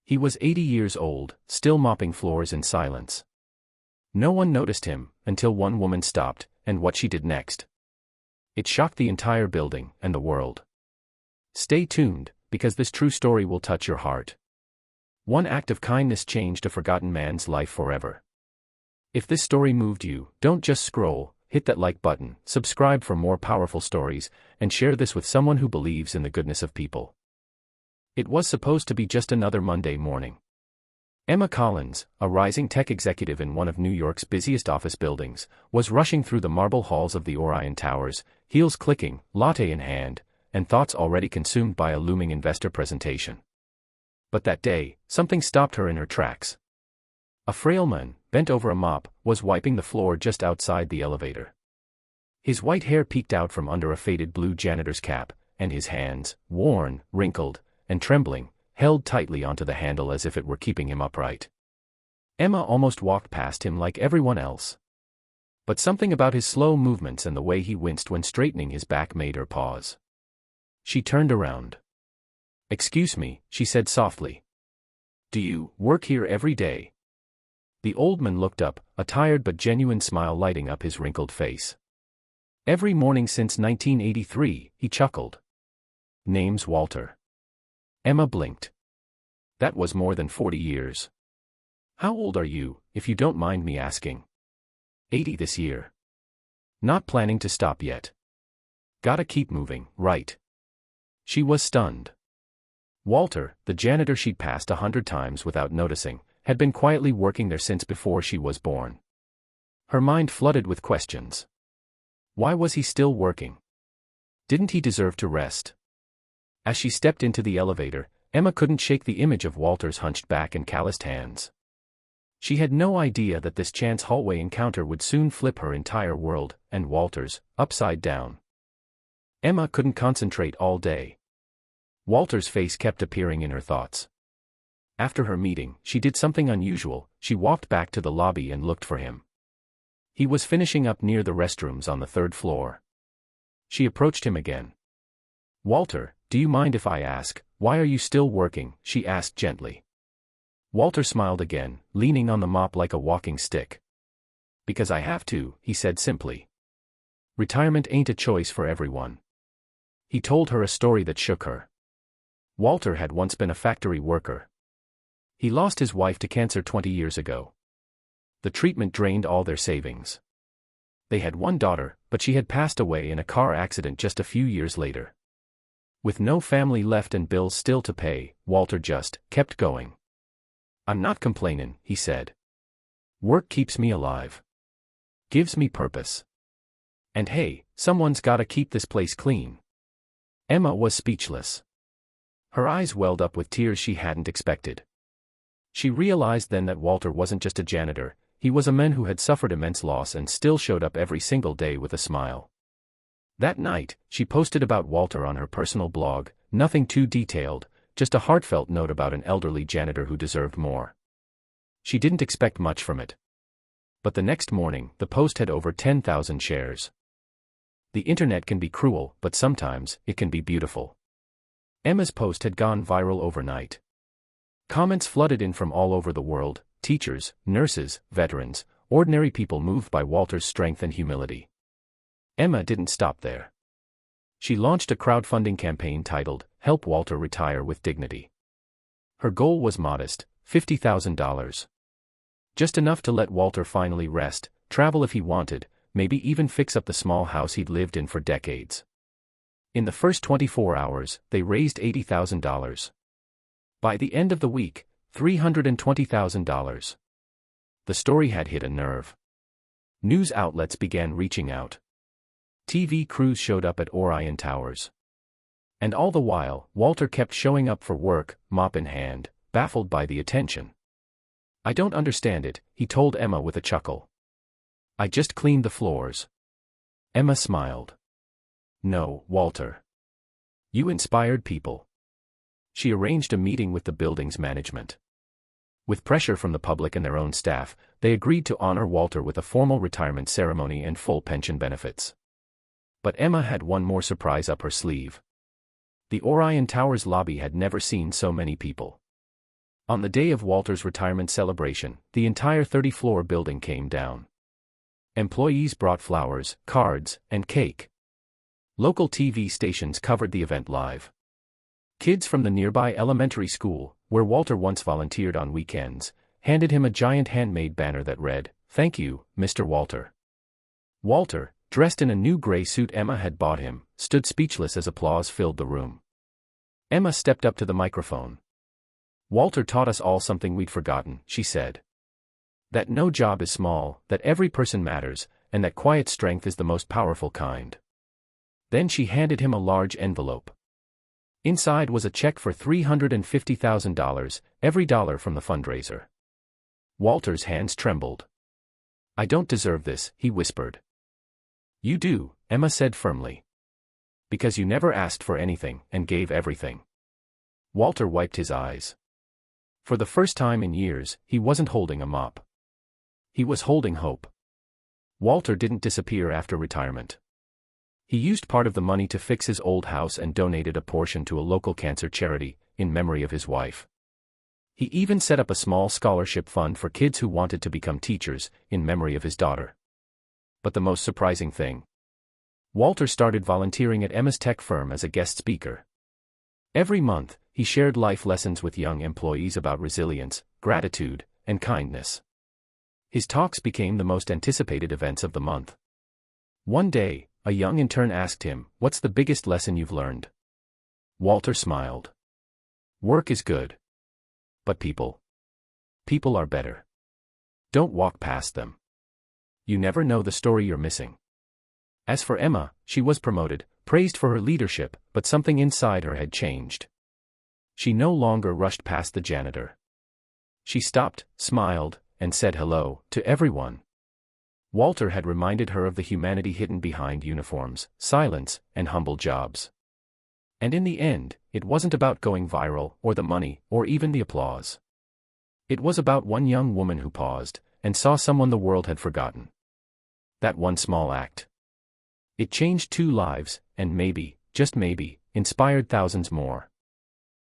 He was 80 years old, still mopping floors in silence. No one noticed him, until one woman stopped, and what she did next. It shocked the entire building, and the world. Stay tuned, because this true story will touch your heart. One act of kindness changed a forgotten man's life forever. If this story moved you, don't just scroll, hit that like button, subscribe for more powerful stories, and share this with someone who believes in the goodness of people. It was supposed to be just another Monday morning. Emma Collins, a rising tech executive in one of New York's busiest office buildings, was rushing through the marble halls of the Orion Towers, heels clicking, latte in hand, and thoughts already consumed by a looming investor presentation. But that day, something stopped her in her tracks. A frail man, bent over a mop, was wiping the floor just outside the elevator. His white hair peeked out from under a faded blue janitor's cap, and his hands, worn, wrinkled, and trembling, held tightly onto the handle as if it were keeping him upright. Emma almost walked past him like everyone else. But something about his slow movements and the way he winced when straightening his back made her pause. She turned around. "Excuse me," she said softly. "Do you work here every day?" The old man looked up, a tired but genuine smile lighting up his wrinkled face. "Every morning since 1983, he chuckled. "Name's Walter." Emma blinked. "That was more than 40 years. How old are you, if you don't mind me asking?" 80 this year. "Not planning to stop yet?" "Gotta keep moving, right?" She was stunned. Walter, the janitor she'd passed 100 times without noticing, had been quietly working there since before she was born. Her mind flooded with questions. Why was he still working? Didn't he deserve to rest? As she stepped into the elevator, Emma couldn't shake the image of Walter's hunched back and calloused hands. She had no idea that this chance hallway encounter would soon flip her entire world, and Walter's, upside down. Emma couldn't concentrate all day. Walter's face kept appearing in her thoughts. After her meeting, she did something unusual. She walked back to the lobby and looked for him. He was finishing up near the restrooms on the 3rd floor. She approached him again. "Walter, do you mind if I ask, why are you still working?" she asked gently. Walter smiled again, leaning on the mop like a walking stick. "Because I have to," he said simply. "Retirement ain't a choice for everyone." He told her a story that shook her. Walter had once been a factory worker. He lost his wife to cancer 20 years ago. The treatment drained all their savings. They had one daughter, but she had passed away in a car accident just a few years later. With no family left and bills still to pay, Walter just kept going. "I'm not complaining," he said. "Work keeps me alive. Gives me purpose. And hey, someone's gotta keep this place clean." Emma was speechless. Her eyes welled up with tears she hadn't expected. She realized then that Walter wasn't just a janitor, he was a man who had suffered immense loss and still showed up every single day with a smile. That night, she posted about Walter on her personal blog, nothing too detailed, just a heartfelt note about an elderly janitor who deserved more. She didn't expect much from it. But the next morning, the post had over 10,000 shares. The internet can be cruel, but sometimes, it can be beautiful. Emma's post had gone viral overnight. Comments flooded in from all over the world, teachers, nurses, veterans, ordinary people moved by Walter's strength and humility. Emma didn't stop there. She launched a crowdfunding campaign titled, "Help Walter Retire with Dignity." Her goal was modest, $50,000. Just enough to let Walter finally rest, travel if he wanted, maybe even fix up the small house he'd lived in for decades. In the first 24 hours, they raised $80,000. By the end of the week, $320,000. The story had hit a nerve. News outlets began reaching out. TV crews showed up at Orion Towers. And all the while, Walter kept showing up for work, mop in hand, baffled by the attention. "I don't understand it," he told Emma with a chuckle. "I just cleaned the floors." Emma smiled. "No, Walter. You inspired people." She arranged a meeting with the building's management. With pressure from the public and their own staff, they agreed to honor Walter with a formal retirement ceremony and full pension benefits. But Emma had one more surprise up her sleeve. The Orion Towers lobby had never seen so many people. On the day of Walter's retirement celebration, the entire 30-floor building came down. Employees brought flowers, cards, and cake. Local TV stations covered the event live. Kids from the nearby elementary school, where Walter once volunteered on weekends, handed him a giant handmade banner that read, "Thank you, Mr. Walter." Walter, dressed in a new gray suit Emma had bought him, stood speechless as applause filled the room. Emma stepped up to the microphone. "Walter taught us all something we'd forgotten," she said. "That no job is small, that every person matters, and that quiet strength is the most powerful kind." Then she handed him a large envelope. Inside was a check for $350,000, every dollar from the fundraiser. Walter's hands trembled. "I don't deserve this," he whispered. "You do," Emma said firmly. "Because you never asked for anything and gave everything." Walter wiped his eyes. For the first time in years, he wasn't holding a mop. He was holding hope. Walter didn't disappear after retirement. He used part of the money to fix his old house and donated a portion to a local cancer charity, in memory of his wife. He even set up a small scholarship fund for kids who wanted to become teachers, in memory of his daughter. But the most surprising thing: Walter started volunteering at Emma's tech firm as a guest speaker. Every month, he shared life lessons with young employees about resilience, gratitude, and kindness. His talks became the most anticipated events of the month. One day, a young intern asked him, "What's the biggest lesson you've learned?" Walter smiled. "Work is good. But people are better. Don't walk past them. You never know the story you're missing." As for Emma, she was promoted, praised for her leadership, but something inside her had changed. She no longer rushed past the janitor. She stopped, smiled, and said hello to everyone. Walter had reminded her of the humanity hidden behind uniforms, silence, and humble jobs. And in the end, it wasn't about going viral, or the money, or even the applause. It was about one young woman who paused, and saw someone the world had forgotten. That one small act. It changed 2 lives, and maybe, just maybe, inspired thousands more.